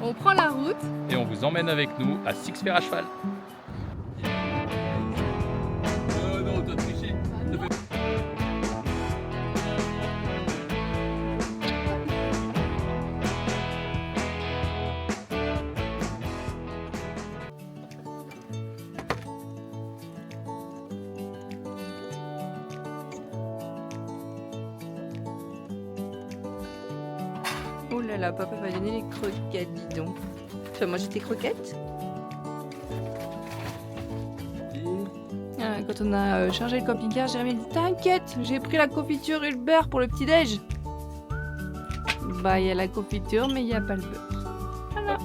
On prend la route. Et on vous emmène avec nous à Six Fers à cheval. Non, t'as triché. Oh là là, papa va donner les croquettes, dis donc. Tu vas manger tes croquettes? Quand on a chargé le camping-car, Jérémy dit t'inquiète, j'ai pris la confiture et le beurre pour le petit-déj. Bah, il y a la confiture, mais il n'y a pas le beurre. Voilà.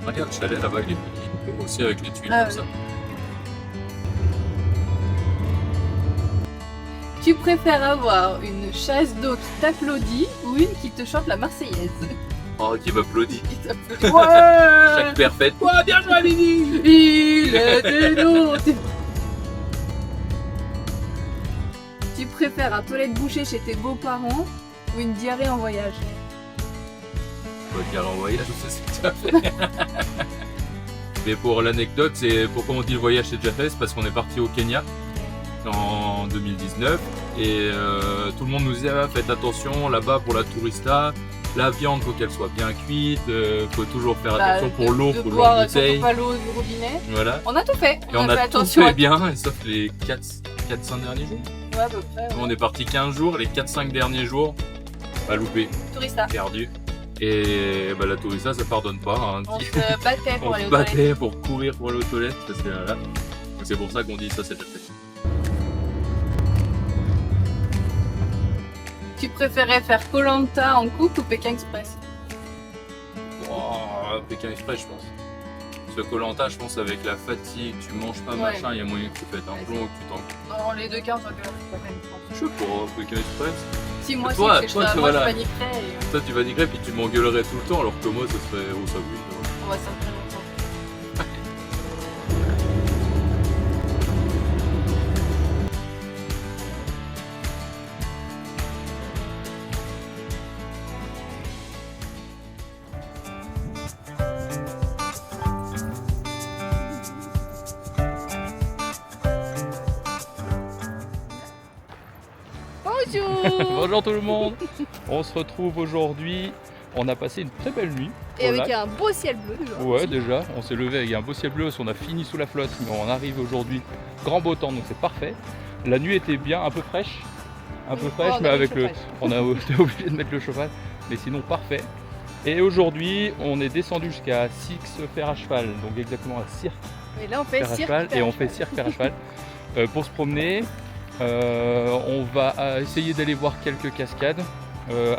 Regarde, le chalet là-bas, il est petit, aussi avec les tuiles Ah, comme ça. Tu préfères avoir une chaise d'eau qui t'applaudit ou une qui te chante la Marseillaise? Oh, qui m'applaudit. Qui t'applaudit. Ouais. Chaque père fête. Ouais, bien joué, Mini. Il était nôtre. Tu préfères un toilette bouchée chez tes beaux-parents ou une diarrhée en voyage? On va dire en voyage, ça c'est déjà fait. Mais pour l'anecdote, c'est pourquoi on dit le voyage c'est déjà fait, c'est parce qu'on est parti au Kenya en 2019 et tout le monde nous disait ah, faites attention là-bas pour la tourista, la viande faut qu'elle soit bien cuite, faut toujours faire attention pour l'eau, faut l'eau en bouteille. Pas l'eau du robinet. Voilà. On a tout fait. Et on a fait tout attention fait à bien, sauf les 4-5 derniers jours. Ouais, à peu près. Ouais. On est parti 15 jours, les 4-5 derniers jours, pas loupé, Tourista. perdu. Et bah, la tourista ça pardonne pas. Hein. On se battait pour On aller se aux toilettes. battait pour courir pour aller aux toilettes parce que voilà. Donc, c'est pour ça qu'on dit ça c'est déjà fait. Tu préférais faire Koh-Lanta en couple ou Pékin Express? Oh, Pékin Express je pense. Ce Koh-Lanta je pense avec la fatigue, tu manges pas Ouais. machin, il y a moyen que tu pètes un plomb, que tu t'en... Dans les deux cas, on s'engueule. C'est pas même temps. Je sais pas, Pékin Express. Si moi, Toi, c'est que toi, moi voilà. je paniquerais et Toi tu paniquerais puis tu m'engueulerais tout le temps alors que moi ça serait oh ça oui. on va s'en faire longtemps. Bonjour. Bonjour tout le monde. On se retrouve aujourd'hui. On a passé une très belle nuit. Et au avec lac. un beau ciel bleu déjà. Ouais déjà, on s'est levé avec un beau ciel bleu parce qu'on a fini sous la flotte, mais on arrive aujourd'hui grand beau temps donc c'est parfait. La nuit était bien, un peu fraîche, on mais a avec mis le, on a été obligé de mettre le chauffage, mais sinon parfait. Et aujourd'hui on est descendu jusqu'à Six Fers à cheval, donc exactement à Cirque Et là on fait Fers à cirque. cheval et on fait Cirque Fers à cheval pour se promener. On va essayer d'aller voir quelques cascades.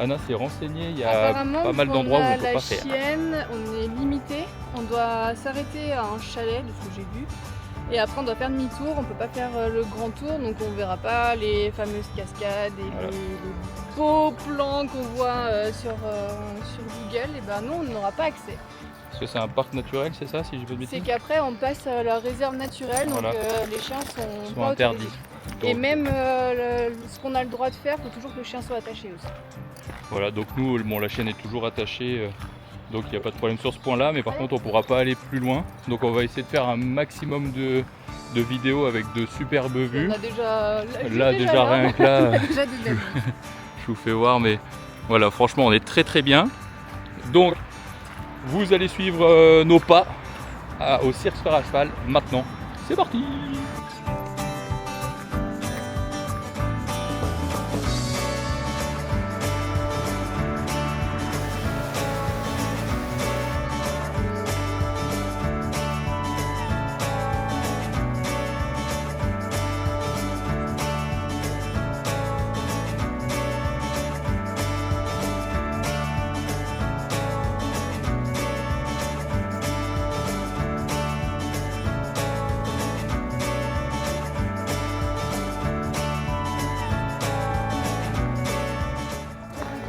Anna s'est renseignée, il y a Apparemment, pas mal d'endroits où on peut la pas faire. chienne, on est limité. On doit s'arrêter à un chalet, de ce que j'ai vu. Et après, on doit faire demi-tour. On peut pas faire le grand tour, donc on verra pas les fameuses cascades et Voilà. les beaux plans qu'on voit sur Google. Et ben non, on n'aura pas accès. Parce que c'est un parc naturel, c'est ça, si je veux me C'est dire qu'après, on passe à la réserve naturelle, donc Voilà. les chiens sont sont pas interdits. autorisés. Donc, Et même ce qu'on a le droit de faire, il faut toujours que le chien soit attaché aussi. voilà, donc nous, bon, la chaîne est toujours attachée, donc il n'y a pas de problème sur ce point-là, mais par contre on ne pourra pas aller plus loin. Donc on va essayer de faire un maximum de vidéos avec de superbes vues. On a déjà, Là déjà rien que là, déjà des belles vues. je vous fais voir, mais voilà, franchement on est très très bien. Donc vous allez suivre nos pas au Cirque Fers à cheval maintenant. C'est parti!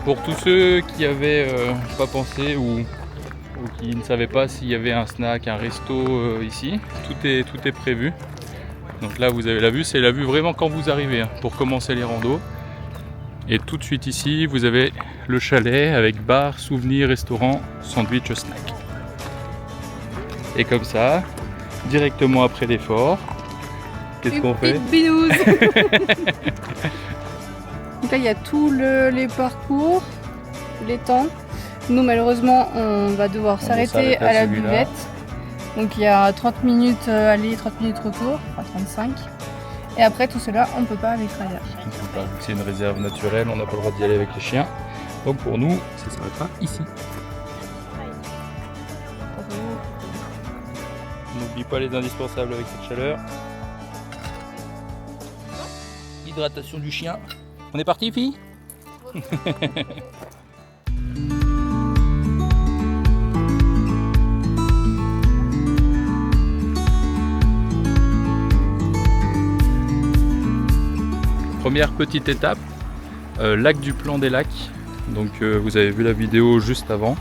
Pour tous ceux qui avaient pas pensé ou qui ne savaient pas s'il y avait un snack, un resto ici, tout est prévu. Donc là vous avez la vue, c'est la vue vraiment quand vous arrivez pour commencer les randos. Et tout de suite ici vous avez le chalet avec bar, souvenirs, restaurant, sandwich, snack. Et comme ça, directement après l'effort, qu'est-ce qu'on fait? Binouze. Donc là il y a tous les parcours, les temps. Nous malheureusement on va devoir s'arrêter à la buvette. Donc il y a 30 minutes aller, 30 minutes retour, enfin 35. Et après tout cela on ne peut pas à l'extérieur. C'est une réserve naturelle, on n'a pas le droit d'y aller avec les chiens. Donc pour nous, ça s'arrêtera ici. On n'oublie pas les indispensables avec cette chaleur. Hydratation du chien. On est parti, fille? Première petite étape, lac du Plan des Lacs. Donc vous avez vu la vidéo juste avant.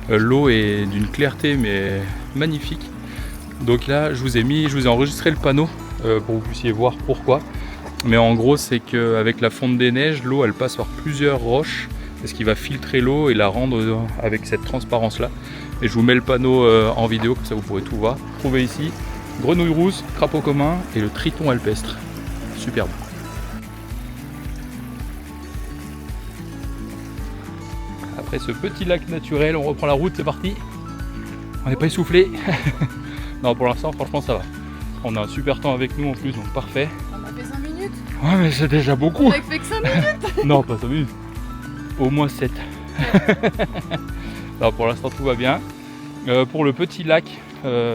L'eau est d'une clarté mais magnifique. Donc là je vous ai enregistré le panneau pour que vous puissiez voir pourquoi. Mais en gros c'est qu'avec la fonte des neiges, l'eau elle passe par plusieurs roches. C'est ce qui va filtrer l'eau et la rendre avec cette transparence là. Et je vous mets le panneau en vidéo, comme ça vous pourrez tout voir. Trouvez ici grenouille rousse, crapaud commun et le triton alpestre. Superbe. Après ce petit lac naturel, on reprend la route, c'est parti. On n'est pas essoufflé. Non, pour l'instant, franchement, ça va. On a un super temps avec nous en plus, donc parfait. On a fait 5 minutes. Ouais, mais c'est déjà beaucoup. On a fait que 5 minutes. Non, pas 5 minutes. Au moins 7. Non, pour l'instant, tout va bien. Pour le petit lac,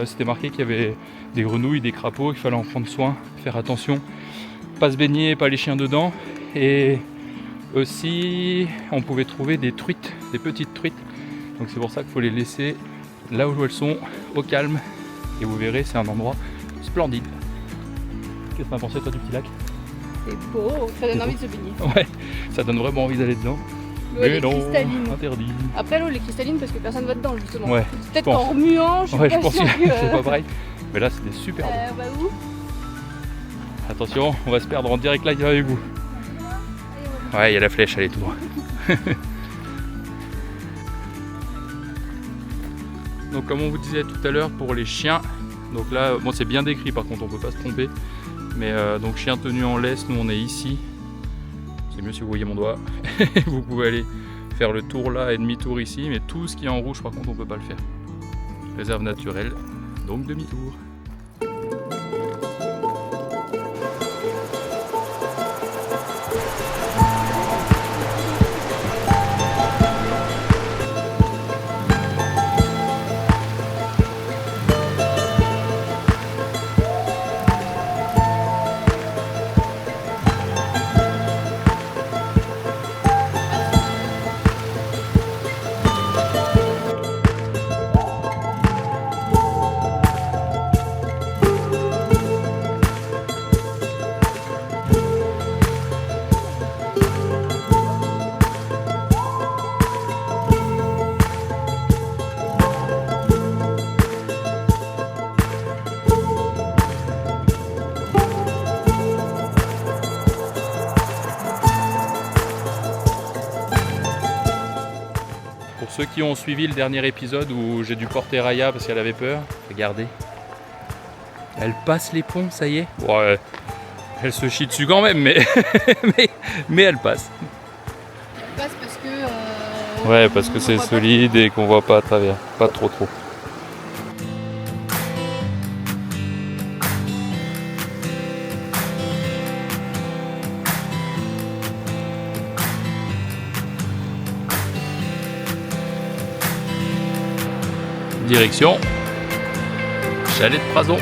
c'était marqué qu'il y avait des grenouilles, des crapauds, qu'il fallait en prendre soin, faire attention. Pas se baigner, pas les chiens dedans. Et aussi, on pouvait trouver des truites, des petites truites. Donc c'est pour ça qu'il faut les laisser là où elles sont, au calme. Et vous verrez, c'est un endroit splendide. Qu'est-ce que t'as pensé toi du petit lac? C'est beau, ça donne envie de se baigner. Ouais, ça donne vraiment envie d'aller dedans. L'eau elle est cristalline. Interdit. Après l'eau elle est cristalline parce que personne ne va dedans justement. Ouais, peut-être en remuant, je suis pas pense sûre que que... c'est pas pareil. Mais là c'était super beau. On va où? Attention, on va se perdre en direct live avec vous. Ouais, il y a la flèche, allez tout droit. Donc comme on vous disait tout à l'heure pour les chiens, donc là, bon c'est bien décrit par contre, on peut pas se tromper. Mais donc chien tenu en laisse, nous on est ici. C'est mieux si vous voyez mon doigt. Vous pouvez aller faire le tour là et demi-tour ici, mais tout ce qui est en rouge par contre on peut pas le faire. Réserve naturelle, donc demi-tour. Pour ceux qui ont suivi le dernier épisode où j'ai dû porter Raya parce qu'elle avait peur, regardez. Elle passe les ponts, ça y est. Ouais, elle se chie dessus quand même, mais, mais elle passe. Elle passe parce que... Ouais, parce que c'est solide et qu'on voit pas à travers. Pas trop. Direction chalet de Prazon.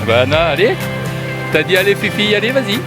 Bah Anna, allez. T'as dit allez Fifi, allez vas-y.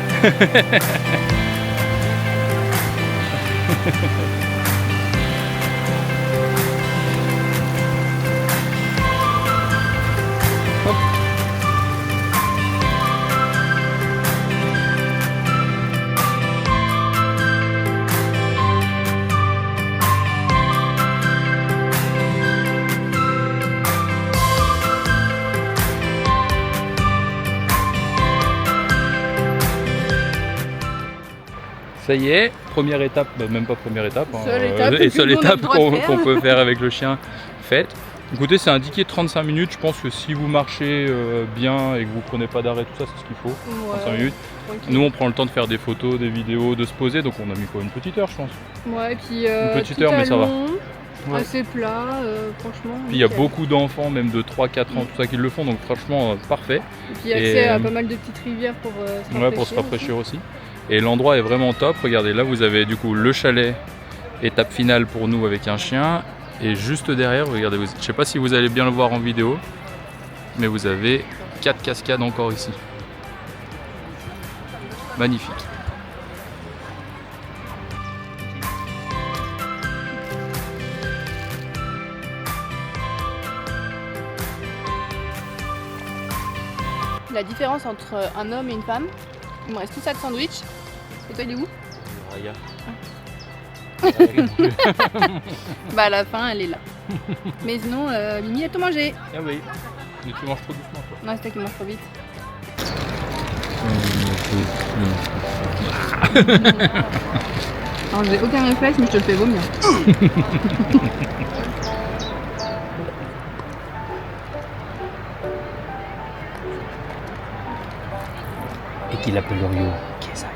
Ça y est, première étape, même pas première étape, seule étape qu'on peut faire avec le chien faite. Écoutez, c'est indiqué 35 minutes, je pense que si vous marchez bien et que vous prenez pas d'arrêt, tout ça, c'est ce qu'il faut, 35 minutes. Tranquille. Nous on prend le temps de faire des photos, des vidéos, de se poser, donc on a mis quoi, une petite heure je pense. Ouais, et puis une petite heure mais ça va. Ouais. Assez plat, franchement. Puis il y a beaucoup d'enfants, même de 3-4 ans, tout ça qui le font, donc franchement parfait. Et puis accès à pas mal de petites rivières pour se rafraîchir. Ouais, pour se rafraîchir aussi. Et l'endroit est vraiment top. Regardez, là vous avez du coup le chalet, étape finale pour nous avec un chien. Et juste derrière, regardez, je ne sais pas si vous allez bien le voir en vidéo, mais vous avez 4 cascades encore ici. Magnifique. La différence entre un homme et une femme, il me reste tout ça de sandwich. Et toi, il est où? Bah à la fin, elle est là. Mais sinon, Mimi a tout mangé. Ah oui, mais tu manges trop doucement toi. Non, c'est toi qui manges trop vite. Alors j'ai aucun réflexe, mais je te le fais vomir. Et qu'il appelle Orio Kezak.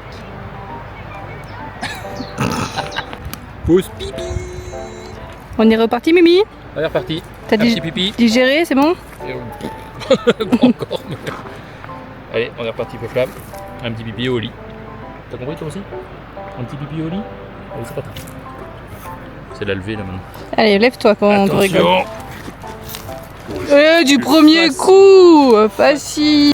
Pause pipi. On est reparti, Mimi? On est reparti. T'as pipi. digéré, c'est bon? Encore. Allez, on est reparti, Flamme. Un petit pipi au lit. T'as compris toi aussi? Un petit pipi au lit? Allez, c'est parti. C'est la levée là maintenant. Allez, lève-toi quand on te rigole. Attention. Du premier coup! Facile!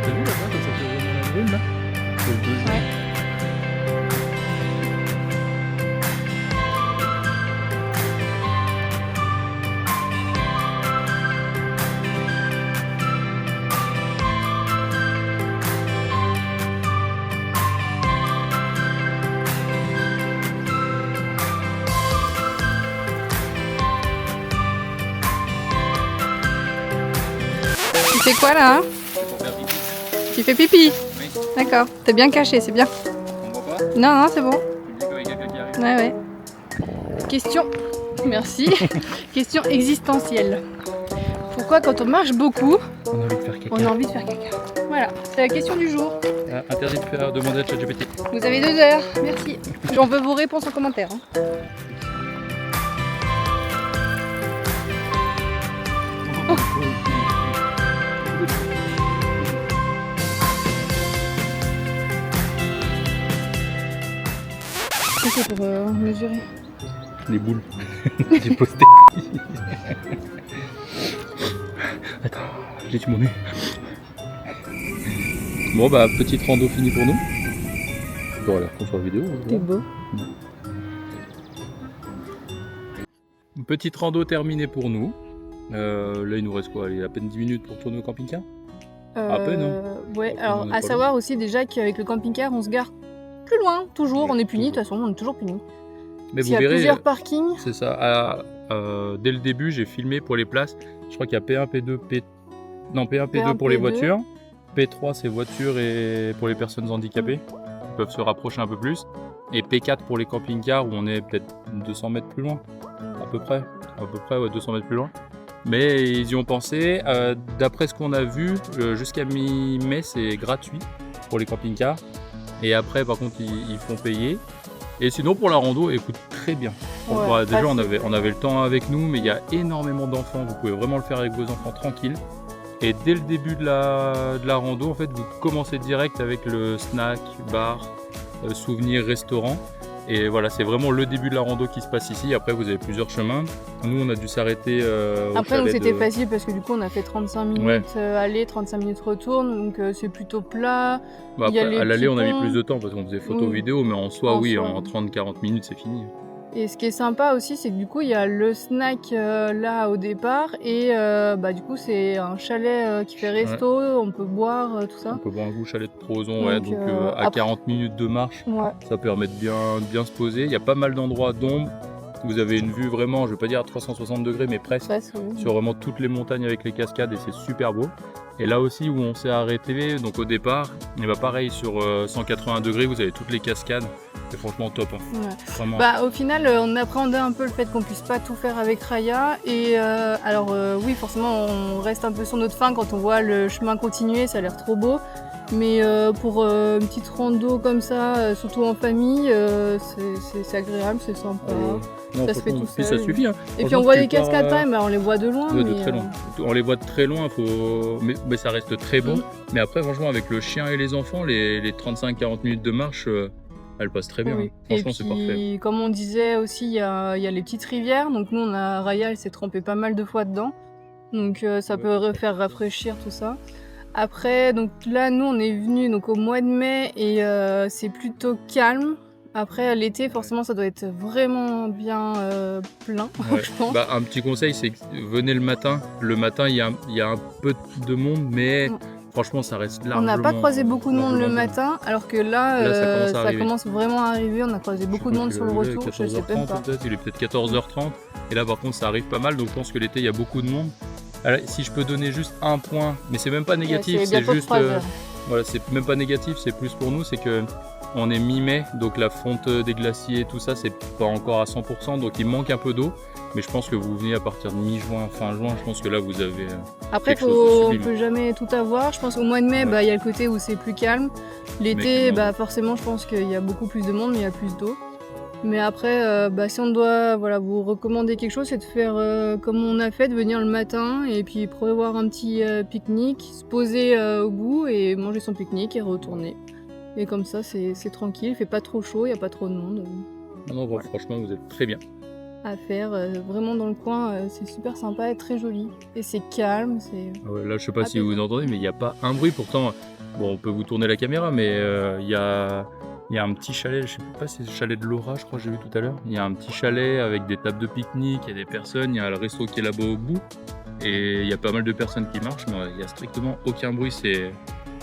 T'as vu là-bas quand ça fait vraiment la brune là? C'est le 2 juin. Ouais. Tu fais quoi là? Tu fais pipi? Oui. D'accord, t'es bien caché, c'est bien. On voit pas? Non, non, c'est bon. Tu me dis qu'il y a quelqu'un qui arrive. Ouais, ouais. Question, merci. Question existentielle. Pourquoi quand on marche beaucoup, On a envie de faire caca. on a envie de faire caca? Voilà, c'est la question du jour. Interdit de faire demander à ChatGPT. Vous avez 2 heures, merci. J'en veux vos réponses en commentaire. Hein. C'est pour mesurer. Les boules. J'ai posté. Attends, j'ai tué mon nez. Bon bah petite rando finie pour nous. Voilà, qu'on soit vidéo. T'es beau. Une petite rando terminée pour nous. Là il nous reste quoi? Il y a à peine 10 minutes pour tourner au camping-car. À peine, hein. Ouais, Après, alors on est à pas savoir aussi déjà qu'avec le camping-car, on se gare plus loin, toujours. On est puni, de toute façon, on est toujours puni. Mais S'il vous y a verrez, plusieurs parkings. c'est ça. Dès le début, j'ai filmé pour les places. Je crois qu'il y a P1, P2, P1, P2 pour les P2. voitures. P3, c'est voitures et pour les personnes handicapées. Ils peuvent se rapprocher un peu plus. Et P4 pour les camping-cars où on est peut-être 200 mètres plus loin. À peu près, ouais, 200 mètres plus loin. Mais ils y ont pensé. D'après ce qu'on a vu, jusqu'à mi-mai, c'est gratuit pour les camping-cars. Et après, par contre, ils font payer. Et sinon, pour la rando, elle coûte très bien. Ouais, Bon, déjà, facile. on avait le temps avec nous, mais il y a énormément d'enfants. Vous pouvez vraiment le faire avec vos enfants tranquille. Et dès le début de la rando, en fait, vous commencez direct avec le snack, bar, souvenir, restaurant. Et voilà, c'est vraiment le début de la rando qui se passe ici. Après, vous avez plusieurs chemins. Nous, on a dû s'arrêter au Après, donc chalet c'était facile parce que du coup, on a fait 35 minutes aller, 35 minutes retour. Donc c'est plutôt plat. Bah, après, à l'aller, on a mis plus de temps. temps parce qu'on faisait photo vidéo, mais en soi, en 30-40 minutes, c'est fini. Et ce qui est sympa aussi, c'est que du coup, il y a le snack là au départ. Et du coup, c'est un chalet qui fait resto. On peut boire, tout ça. On peut boire un coup chalet de Prozon, donc à 40 minutes de marche, ça permet de bien se poser. Il y a pas mal d'endroits d'ombre. Vous avez une vue vraiment, je vais pas dire à 360 degrés, mais presque, sur vraiment toutes les montagnes avec les cascades et c'est super beau. Et là aussi où on s'est arrêté, donc au départ, et pareil sur 180 degrés, vous avez toutes les cascades. C'est franchement top. Vraiment. Au final, on appréhendait un peu le fait qu'on puisse pas tout faire avec Raya. Et oui, forcément, on reste un peu sur notre faim quand on voit le chemin continuer, ça a l'air trop beau. Mais pour une petite rando comme ça, surtout en famille, c'est agréable, c'est sympa. Non, ça se fait tout seul. Ça suffit. Et puis on voit les cascades quand même, on les voit de loin. De très loin. On les voit de très loin, mais ça reste très bon. Mais après, franchement, avec le chien et les enfants, les 35-40 minutes de marche, elles passent très bien. Franchement, c'est parfait. Comme on disait aussi, il y a les petites rivières. Donc nous, Raya, elle s'est trempée pas mal de fois dedans. Donc ça peut faire rafraîchir tout ça. Après, donc là, nous, on est venus au mois de mai et c'est plutôt calme. Après, l'été, forcément, ça doit être vraiment bien plein, je pense. Un petit conseil, c'est que venez le matin. Le matin, il y a un peu de monde, mais franchement, ça reste largement... On n'a pas croisé beaucoup de monde le matin, alors que là ça commence vraiment à arriver. On a croisé beaucoup de monde sur le retour, je sais même pas. Il est peut-être 14h30, et là, par contre, ça arrive pas mal, donc je pense que l'été, il y a beaucoup de monde. Alors, si je peux donner juste un point, mais c'est même pas négatif, c'est juste... voilà, c'est même pas négatif, c'est plus pour nous, c'est que on est mi-mai, donc la fonte des glaciers, tout ça, c'est pas encore à 100%, donc il manque un peu d'eau. Mais je pense que vous venez à partir de mi-juin, fin juin, je pense que là vous avez. Après, on peut jamais tout avoir. Je pense qu'au mois de mai, il y a le côté où c'est plus calme. L'été, forcément, je pense qu'il y a beaucoup plus de monde, mais il y a plus d'eau. Mais après, si on doit vous recommander quelque chose, c'est de faire comme on a fait, de venir le matin et puis prévoir un petit pique-nique, se poser au bout et manger son pique-nique et retourner. Et comme ça, c'est tranquille, il fait pas trop chaud, il n'y a pas trop de monde. Non, franchement, vous êtes très bien. À faire, vraiment dans le coin, c'est super sympa et très joli. Et c'est calme, c'est... là, je sais pas si vous entendez, mais il n'y a pas un bruit. Pourtant, bon, on peut vous tourner la caméra, mais il y a un petit chalet, je sais pas si c'est le chalet de Laura, je crois que j'ai vu tout à l'heure. Il y a un petit chalet avec des tables de pique-nique, il y a des personnes, il y a le resto qui est là-bas au bout. Et il y a pas mal de personnes qui marchent, mais il n'y a strictement aucun bruit.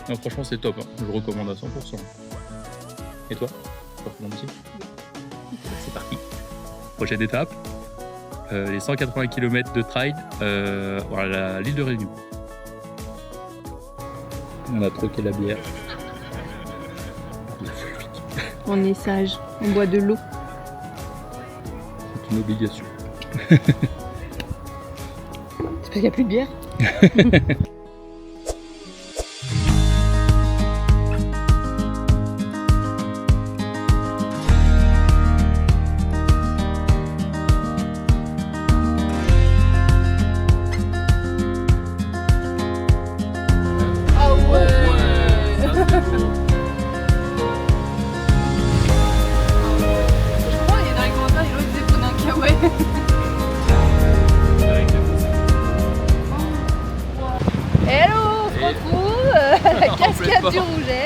Non, franchement, c'est top, je le recommande à 100%. Et toi, tu recommandes aussi? C'est parti. Prochaine étape, les 180 km de trail, l'île de Réunion. On a troqué la bière. On est sage, on boit de l'eau. C'est une obligation. C'est parce qu'il n'y a plus de bière.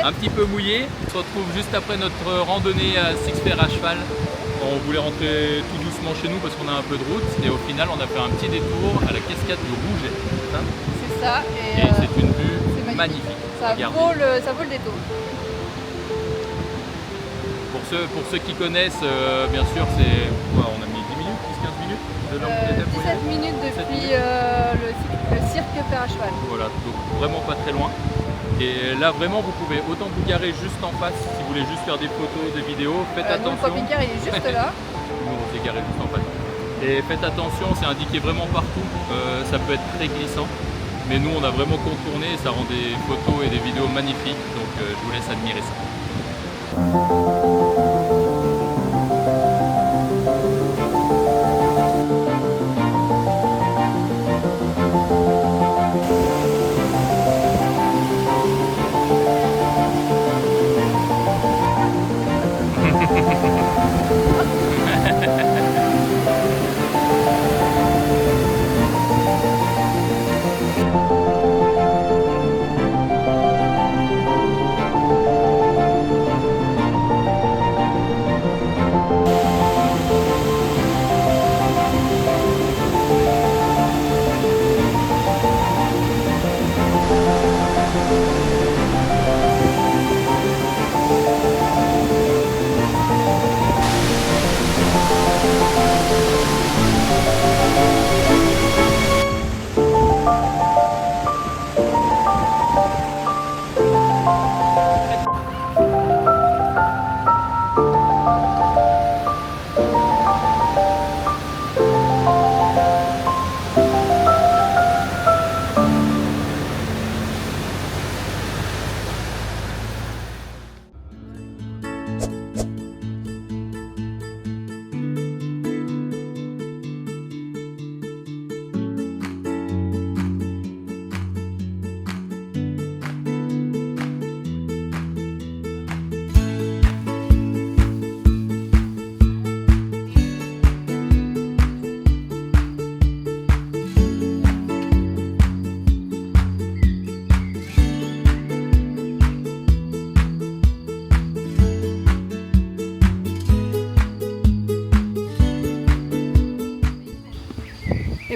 Un petit peu mouillé, on se retrouve juste après notre randonnée à Six Fers à cheval. On voulait rentrer tout doucement chez nous parce qu'on a un peu de route et au final on a fait un petit détour à la cascade du Rouget. C'est ça, et c'est une vue magnifique. Ça vaut le détour. Pour ceux qui connaissent, bien sûr, c'est quoi, on a mis 10 minutes, 10-15 minutes de là où on était 17 minutes depuis le cirque Fer à cheval. Voilà, donc vraiment pas très loin. Et là vraiment vous pouvez autant vous garer juste en face si vous voulez juste faire des photos, des vidéos, faites attention. Le camping-car il est juste là. Nous on s'est garé juste en face. Et faites attention, c'est indiqué vraiment partout, ça peut être très glissant. Mais nous on a vraiment contourné et ça rend des photos et des vidéos magnifiques, donc je vous laisse admirer ça.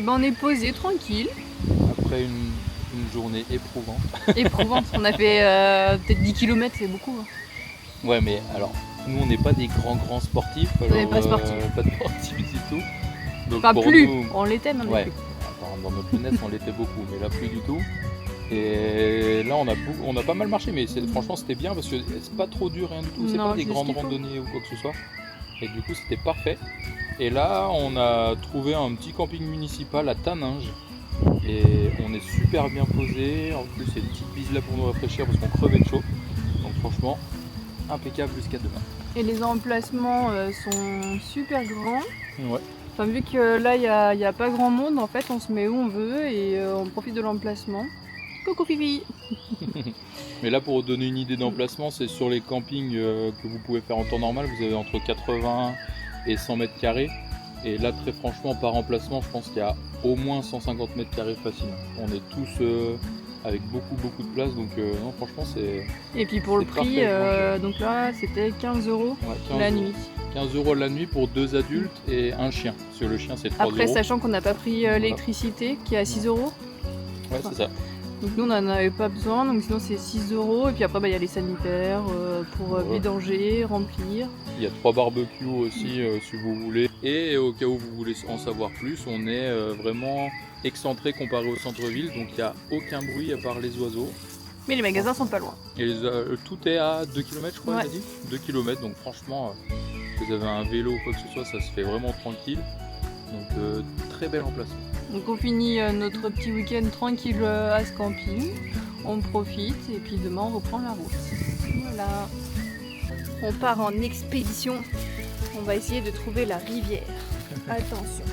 Et ben on est posé tranquille. Après une journée éprouvante. Éprouvante. On a fait peut-être 10 km, c'est beaucoup. Hein. Ouais, mais alors, nous on n'est pas des grands sportifs. On n'est pas sportifs. Pas de sportifs du tout. Donc Enfin, pour plus. nous, On l'était, mais on ouais. l'était. Dans notre jeunesse, on l'était beaucoup, mais là plus du tout. Et là, on a pas mal marché, mais franchement, c'était bien parce que c'est pas trop dur, rien du tout. C'est Non, pas des juste grandes ce qu'il faut. randonnées ou quoi que ce soit. Et du coup, c'était parfait. Et là, on a trouvé un petit camping municipal à Taninges. Et on est super bien posé. En plus, il y a une petite bise là pour nous rafraîchir parce qu'on crevait de chaud. Donc, franchement, impeccable jusqu'à demain. Et les emplacements sont super grands. Ouais. Enfin, vu que là, il n'y a pas grand monde, en fait, on se met où on veut et on profite de l'emplacement. Coucou Fifi. Mais là, pour vous donner une idée d'emplacement, c'est sur les campings que vous pouvez faire en temps normal. Vous avez entre 80 et 100 mètres carrés. Et là, très franchement, par emplacement, je pense qu'il y a au moins 150 mètres carrés facilement. On est tous avec beaucoup de place. Donc, non, franchement, c'est. Et puis pour le c'est prix, parfait, donc là, c'était 15 € ouais, 15 la euros. nuit. 15 € la nuit pour 2 adultes et un chien. Parce que le chien, c'est 3 Après, euros. sachant qu'on n'a pas pris l'électricité qui est à 6 €. Ouais, c'est ça. Donc nous, on n'en avait pas besoin. Donc sinon, c'est 6 €. Et puis après, il y a les sanitaires pour Ouais. vidanger, remplir. Il y a 3 barbecues aussi si vous voulez. Et au cas où vous voulez en savoir plus, on est vraiment excentré comparé au centre-ville. Donc il n'y a aucun bruit à part les oiseaux. Mais les magasins sont pas loin. Et tout est à 2 km, je crois, Ouais. il a dit. 2 km, donc franchement, si vous avez un vélo ou quoi que ce soit, ça se fait vraiment tranquille. Donc très bel emplacement. Donc on finit notre petit week-end tranquille à ce camping. On profite et puis demain, on reprend la route. Voilà. On part en expédition. On va essayer de trouver la rivière. Attention.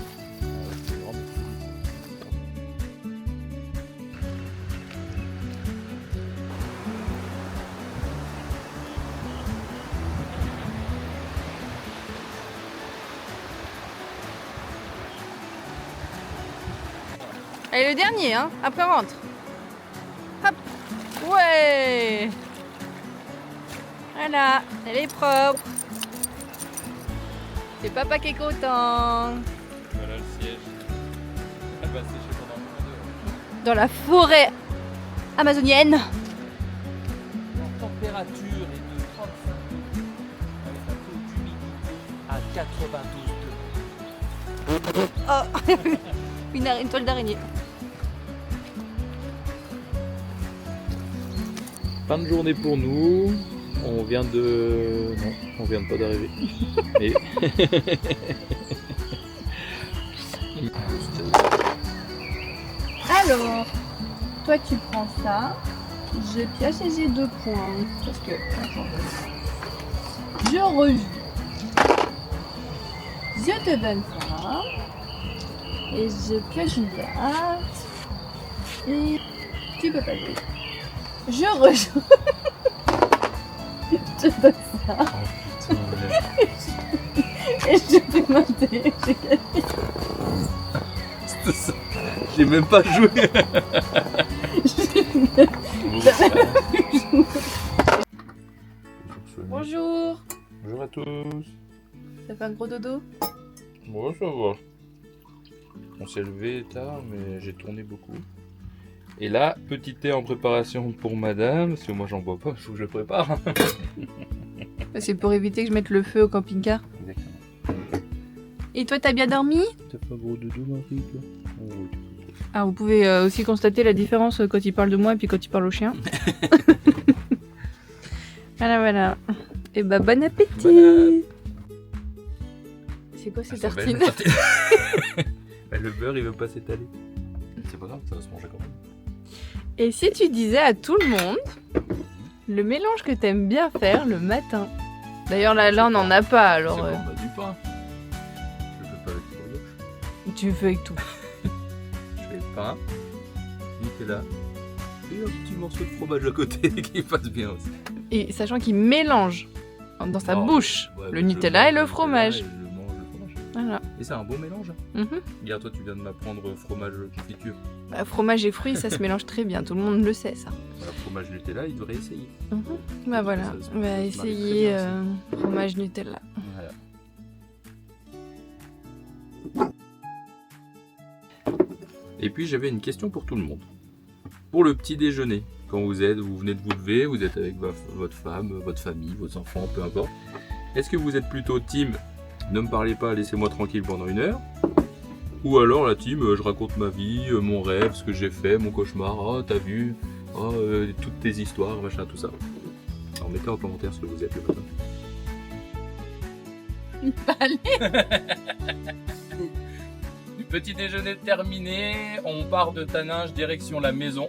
Allez, le dernier, hein. Après, on rentre. Hop. Ouais. Voilà, elle est propre. C'est papa qui est content. Voilà le siège. Elle va sécher pendant un moment. Dans la forêt amazonienne. La température est de 35 degrés avec un taux d'humidité à 92 degrés. Oh. Une toile d'araignée. Fin de journée pour nous. On vient de... Non, on vient de pas d'arriver. Mais... Alors, toi tu prends ça. Je pioche et j'ai 2 points. Parce que, attends, je rejoue. Je te donne ça. Et je pioche une carte. Et tu peux pas jouer. Je rejoue. Je te donne ça. Oh putain, Et je fais ma dé. J'ai gagné. c'était ça. J'ai même pas joué. Bonjour. Bonjour à tous. Ça fait un gros dodo? Bon, ça va. On s'est levé tard, mais j'ai tourné beaucoup. Et là, petit thé en préparation pour madame, parce que moi j'en bois pas, il faut que je le prépare. C'est pour éviter que je mette le feu au camping-car. Exactement. Et toi, t'as bien dormi? T'as pas gros dodo, Marie, toi? Oh, oui. Ah, vous pouvez aussi constater la différence quand il parle de moi et puis quand il parle au chien. Voilà, voilà. Et bah, bon appétit! Voilà. C'est quoi ces Ah, c'est belle, tartines? la tartine. Bah, le beurre il veut pas s'étaler. C'est pas grave, ça va se manger quand même. Et si tu disais à tout le monde le mélange que t'aimes bien faire le matin? D'ailleurs, là on n'en a pas, alors C'est bon, bah, du pain. Je le fais pas avec le brioche. tu fais avec tout. Je fais pain, Nutella et un petit morceau de fromage à côté qui passe bien aussi. Et sachant qu'il mélange dans sa Non, bouche ouais, le je Nutella et mange le fromage. Et je mange le fromage. Voilà. Et c'est un bon mélange. Mhm. Regarde, toi tu viens de m'apprendre fromage confiture. Bah, fromage et fruits, ça se mélange très bien. Tout le monde le sait, ça. Voilà, fromage Nutella, il devrait essayer. Mhm. Bah voilà, Ça on va se marie essayer très bien fromage Nutella. Voilà. Et puis j'avais une question pour tout le monde. Pour le petit déjeuner, quand vous venez de vous lever, vous êtes avec votre femme, votre famille, vos enfants, peu importe. Est-ce que vous êtes plutôt team ne me parlez pas, laissez-moi tranquille pendant 1 heure? Ou alors la team je raconte ma vie, mon rêve, ce que j'ai fait, mon cauchemar, oh t'as vu, oh toutes tes histoires, machin, tout ça. Alors mettez en commentaire ce que vous êtes le matin. Du petit déjeuner terminé, on part de Taninges direction la maison.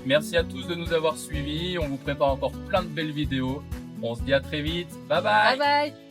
Merci à tous de nous avoir suivis, on vous prépare encore plein de belles vidéos. On se dit à très vite, bye bye. Bye bye.